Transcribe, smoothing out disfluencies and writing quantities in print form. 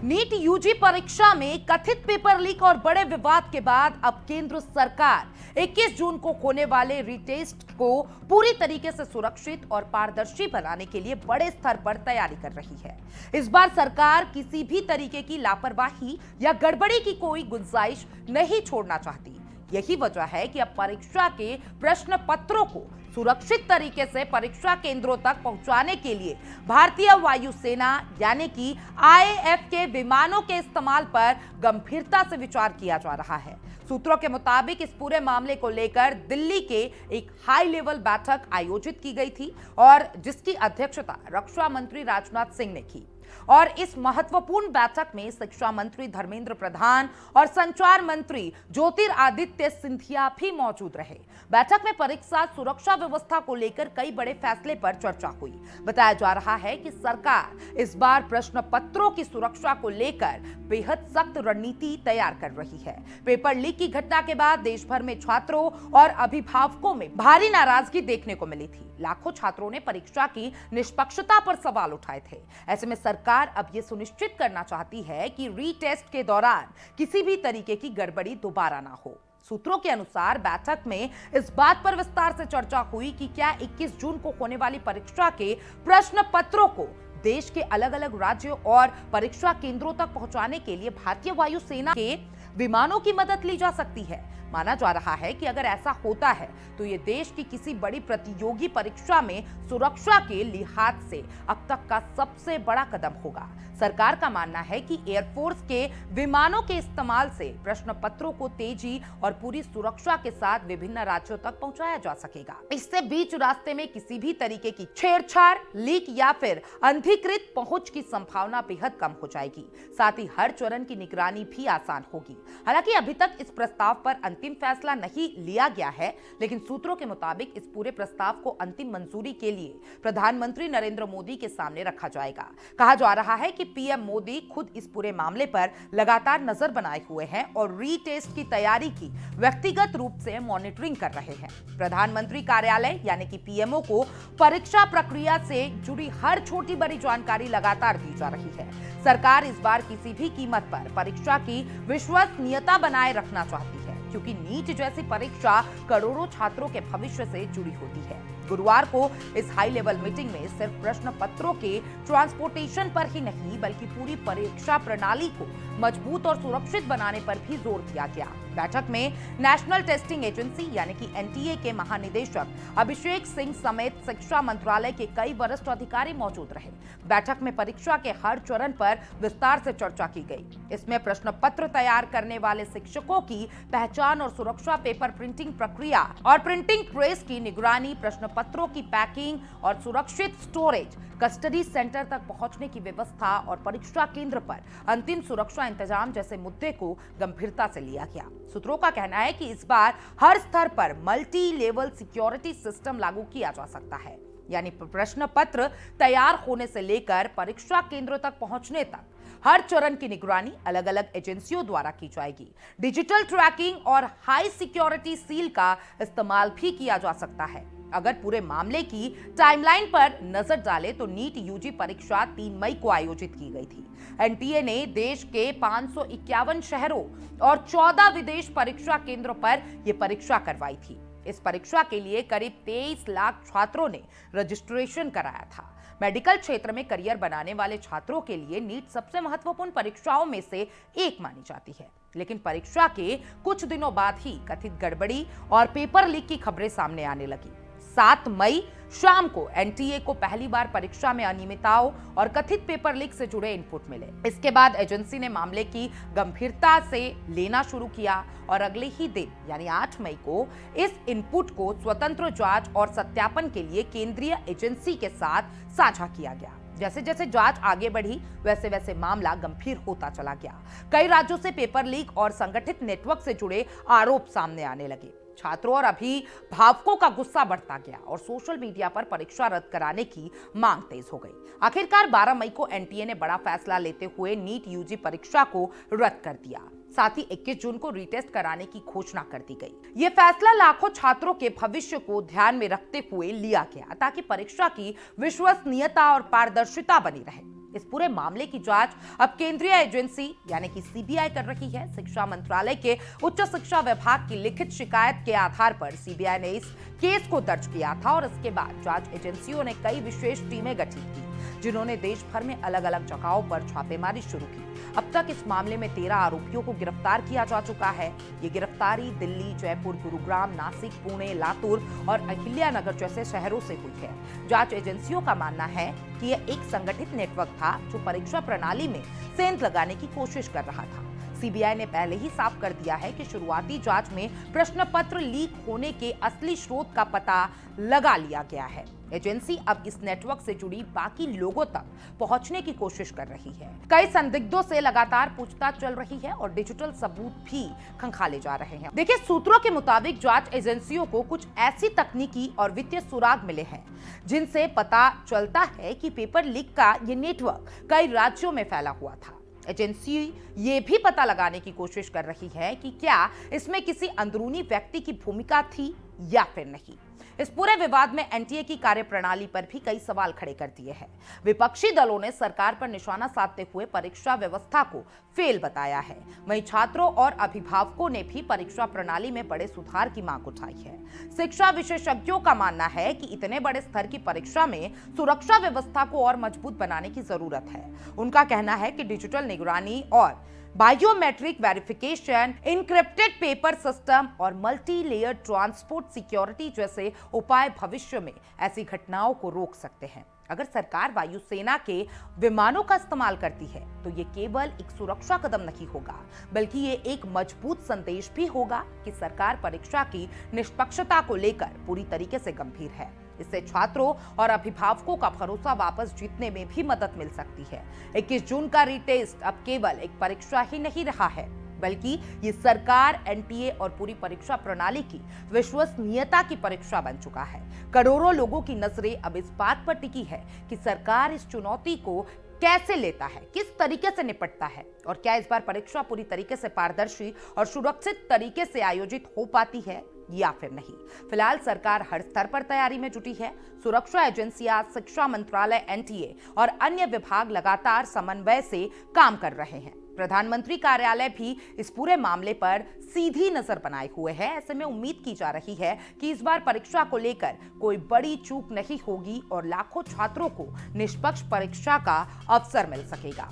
NEET UG परीक्षा में कथित पेपर लीक और बड़े विवाद के बाद अब केंद्र सरकार 21 जून को होने वाले रीटेस्ट को पूरी तरीके से सुरक्षित और पारदर्शी बनाने के लिए बड़े स्तर पर तैयारी कर रही है। इस बार सरकार किसी भी तरीके की लापरवाही या गड़बड़ी की कोई गुंजाइश नहीं छोड़ना चाहती। यही वजह है कि अब परीक्षा के प्रश्न पत्रों को सुरक्षित तरीके से परीक्षा केंद्रों तक पहुंचाने के लिए भारतीय वायुसेना यानी कि आईएएफ के विमानों के इस्तेमाल पर गंभीरता से विचार किया जा रहा है। सूत्रों के मुताबिक इस पूरे मामले को लेकर दिल्ली के एक हाई लेवल बैठक आयोजित की गई थी और जिसकी अध्यक्षता रक्षा मंत्री राजनाथ सिंह ने की। और इस महत्वपूर्ण बैठक में शिक्षा मंत्री धर्मेंद्र प्रधान और संचार मंत्री ज्योतिरादित्य सिंधिया भी मौजूद रहे। बैठक में परीक्षा सुरक्षा व्यवस्था को लेकर कई बड़े फैसले पर चर्चा हुई। बताया जा रहा है कि सरकार इस बार प्रश्न पत्रों की सुरक्षा को लेकर बेहद सख्त रणनीति तैयार कर रही है। पेपर लीक की घटना के बाद देश भर में छात्रों और अभिभावकों में भारी नाराजगी देखने को मिली थी। लाखों छात्रों ने परीक्षा की निष्पक्षता पर सवाल उठाए थे। ऐसे में सरकार अब ये सुनिश्चित करना चाहती है कि रीटेस्ट के दौरान किसी भी तरीके की गड़बड़ी दोबारा ना हो। सूत्रों के अनुसार बैठक में इस बात पर विस्तार से चर्चा हुई कि क्या 21 जून को होने वाली परीक्षा के प्रश्न पत्रों को देश के अलग अलग राज्यों और परीक्षा केंद्रों तक पहुंचाने के लिए भारतीय वायुसेना के विमानों की मदद ली जा सकती है। माना जा रहा है कि अगर ऐसा होता है तो ये देश की किसी बड़ी प्रतियोगी परीक्षा में सुरक्षा के लिहाज से अब तक का सबसे बड़ा कदम होगा। सरकार का मानना है कि एयरफोर्स के विमानों के इस्तेमाल से प्रश्न पत्रों को तेजी और पूरी सुरक्षा के साथ विभिन्न राज्यों तक पहुंचाया जा सकेगा। इससे बीच रास्ते में किसी भी तरीके की छेड़छाड़, लीक या फिर अनधिकृत पहुंच की संभावना बेहद कम हो जाएगी। साथ ही हर चरण की निगरानी भी आसान होगी। हालांकि अभी तक इस प्रस्ताव पर अंतिम फैसला नहीं लिया गया है, लेकिन सूत्रों के मुताबिक इस पूरे प्रस्ताव को अंतिम मंजूरी के लिए प्रधानमंत्री नरेंद्र मोदी के सामने रखा जाएगा। कहा जा रहा है कि पीएम मोदी खुद इस पूरे मामले पर लगातार नजर बनाए हुए हैं और रीटेस्ट की तैयारी की व्यक्तिगत रूप से मॉनिटरिंग कर रहे हैं। प्रधानमंत्री कार्यालय यानी कि पीएमओ को परीक्षा प्रक्रिया से जुड़ी हर छोटी बड़ी जानकारी लगातार दी जा रही है। सरकार इस बार किसी भी कीमत पर परीक्षा की विश्वसनीयता बनाए रखना चाहती है, क्योंकि नीट जैसी परीक्षा करोड़ों छात्रों के भविष्य से जुड़ी होती है। गुरुवार को इस हाई लेवल मीटिंग में सिर्फ प्रश्न पत्रों के ट्रांसपोर्टेशन पर ही नहीं बल्कि पूरी परीक्षा प्रणाली को मजबूत और सुरक्षित बनाने पर भी जोर दिया गया। बैठक में नेशनल टेस्टिंग एजेंसी यानी कि एनटीए के महानिदेशक अभिषेक सिंह समेत शिक्षा मंत्रालय के कई वरिष्ठ अधिकारी मौजूद रहे। बैठक में परीक्षा के हर चरण पर विस्तार से चर्चा की गई। इसमें प्रश्न पत्र तैयार करने वाले शिक्षकों की पहचान और सुरक्षा, पेपर प्रिंटिंग प्रक्रिया और प्रिंटिंग प्रेस की निगरानी, प्रश्न पत्रों की पैकिंग और सुरक्षित स्टोरेज, कस्टडी सेंटर तक पहुंचने की व्यवस्था और परीक्षा केंद्र पर अंतिम सुरक्षा इंतजाम जैसे मुद्दे को गंभीरता से लिया गया। सूत्रों का कहना है कि इस बार हर स्तर पर मल्टी लेवल सिक्योरिटी सिस्टम लागू किया जा सकता है, यानी प्रश्न पत्र तैयार होने से लेकर परीक्षा केंद्र तक पहुंचने तक हर चरण की निगरानी अलग अलग एजेंसियों द्वारा की जाएगी। डिजिटल ट्रैकिंग और हाई सिक्योरिटी सील का इस्तेमाल भी किया जा सकता है। अगर पूरे मामले की टाइमलाइन पर नजर डालें तो नीट यूजी परीक्षा 3 मई को आयोजित की गई थी। एनटीए ने देश के 551 शहरों और 14 विदेश परीक्षा केंद्रों पर यह परीक्षा करवाई थी। इस परीक्षा के लिए करीब 23 लाख छात्रों ने रजिस्ट्रेशन कराया था। मेडिकल क्षेत्र में करियर बनाने वाले छात्रों के लिए नीट सबसे महत्वपूर्ण परीक्षाओं में से एक मानी जाती है। लेकिन परीक्षा के कुछ दिनों बाद ही कथित गड़बड़ी और पेपर लीक की खबरें सामने आने लगी। 7 मई शाम को एनटीए को पहली बार परीक्षा में अनियमितताओं और कथित पेपर लीक से जुड़े इनपुट मिले। इसके बाद एजेंसी ने मामले की गंभीरता से लेना शुरू किया और अगले ही दिन यानी 8 मई को इस इनपुट को स्वतंत्र जांच और सत्यापन के लिए केंद्रीय एजेंसी के साथ साझा किया गया। जैसे जैसे जांच आगे बढ़ी वैसे वैसे मामला गंभीर होता चला गया। कई राज्यों से पेपर लीक और संगठित नेटवर्क से जुड़े आरोप सामने आने लगे। छात्रों और अभिभावकों का गुस्सा बढ़ता गया और सोशल मीडिया पर परीक्षा रद्द कराने की मांग तेज हो गई। आखिरकार 12 मई को एनटीए ने बड़ा फैसला लेते हुए नीट यूजी परीक्षा को रद्द कर दिया। साथ ही 21 जून को रीटेस्ट कराने की घोषणा कर दी गई। यह फैसला लाखों छात्रों के भविष्य को ध्यान में रखते हुए लिया गया ताकि परीक्षा की विश्वसनीयता और पारदर्शिता बनी रहे। इस पूरे मामले की जांच अब केंद्रीय एजेंसी यानी कि सीबीआई कर रही है। शिक्षा मंत्रालय के उच्च शिक्षा विभाग की लिखित शिकायत के आधार पर सीबीआई ने इस केस को दर्ज किया था और इसके बाद जांच एजेंसियों ने कई विशेष टीमें गठित की, जिन्होंने देश भर में अलग अलग जगहों पर छापेमारी शुरू की। अब तक इस मामले में 13 आरोपियों को गिरफ्तार किया जा चुका है। ये गिरफ्तारी दिल्ली, जयपुर, गुरुग्राम, नासिक, पुणे, लातूर और अहिल्यानगर जैसे शहरों से हुई है। जांच एजेंसियों का मानना है कि यह एक संगठित नेटवर्क था जो परीक्षा प्रणाली में सेंध लगाने की कोशिश कर रहा था। सीबीआई ने पहले ही साफ कर दिया है कि शुरुआती जांच में प्रश्न पत्र लीक होने के असली स्रोत का पता लगा लिया गया है। एजेंसी अब इस नेटवर्क से जुड़ी बाकी लोगों तक पहुंचने की कोशिश कर रही है। कई संदिग्धों से लगातार पूछताछ चल रही है और डिजिटल सबूत भी खंगाले जा रहे हैं। देखिए, सूत्रों के मुताबिक जांच एजेंसियों को कुछ ऐसी तकनीकी और वित्तीय सुराग मिले हैं जिनसे पता चलता है कि पेपर लीक का ये नेटवर्क कई राज्यों में फैला हुआ था। एजेंसी ये भी पता लगाने की कोशिश कर रही है कि क्या इसमें किसी अंदरूनी व्यक्ति की भूमिका थी या फिर नहीं। इस पूरे विवाद में एनटीए की कार्यप्रणाली पर भी कई सवाल खड़े कर दिए हैं। विपक्षी दलों ने सरकार पर निशाना साधते हुए परीक्षा व्यवस्था को फेल बताया है। वहीं छात्रों और अभिभावकों ने भी परीक्षा प्रणाली में बड़े सुधार की मांग उठाई है। शिक्षा विशेषज्ञों का मानना है कि इतने बड़े स्तर की परीक्षा में सुरक्षा व्यवस्था को और मजबूत बनाने की जरूरत है। उनका कहना है कि डिजिटल निगरानी और biometric verification, encrypted paper system और मल्टी लेयर ट्रांसपोर्ट सिक्योरिटी जैसे उपाय भविष्य में ऐसी घटनाओं को रोक सकते हैं। अगर सरकार वायुसेना के विमानों का इस्तेमाल करती है तो ये केवल एक सुरक्षा कदम नहीं होगा, बल्कि ये एक मजबूत संदेश भी होगा कि सरकार परीक्षा की निष्पक्षता को लेकर पूरी तरीके से गंभीर है। इससे छात्रों और अभिभावकों का भरोसा वापस जीतने में भी मदद मिल सकती है। 21 जून का रीटेस्ट अब केवल एक परीक्षा ही नहीं रहा है, बल्कि ये सरकार, एनटीए और पूरी परीक्षा प्रणाली की विश्वसनीयता की परीक्षा बन चुका है। करोड़ों लोगों की नजरें अब इस बात पर टिकी है कि सरकार इस चुनौती को कैसे लेता है, किस तरीके से निपटता है और क्या इस बार परीक्षा पूरी तरीके से पारदर्शी और सुरक्षित तरीके से आयोजित हो पाती है या फिर नहीं। फिलहाल सरकार हर स्तर पर तैयारी में जुटी है। सुरक्षा एजेंसियां, शिक्षा मंत्रालय, एनटीए और अन्य विभाग लगातार समन्वय से काम कर रहे हैं। प्रधानमंत्री कार्यालय भी इस पूरे मामले पर सीधी नजर बनाए हुए है। ऐसे में उम्मीद की जा रही है कि इस बार परीक्षा को लेकर कोई बड़ी चूक नहीं होगी और लाखों छात्रों को निष्पक्ष परीक्षा का अवसर मिल सकेगा।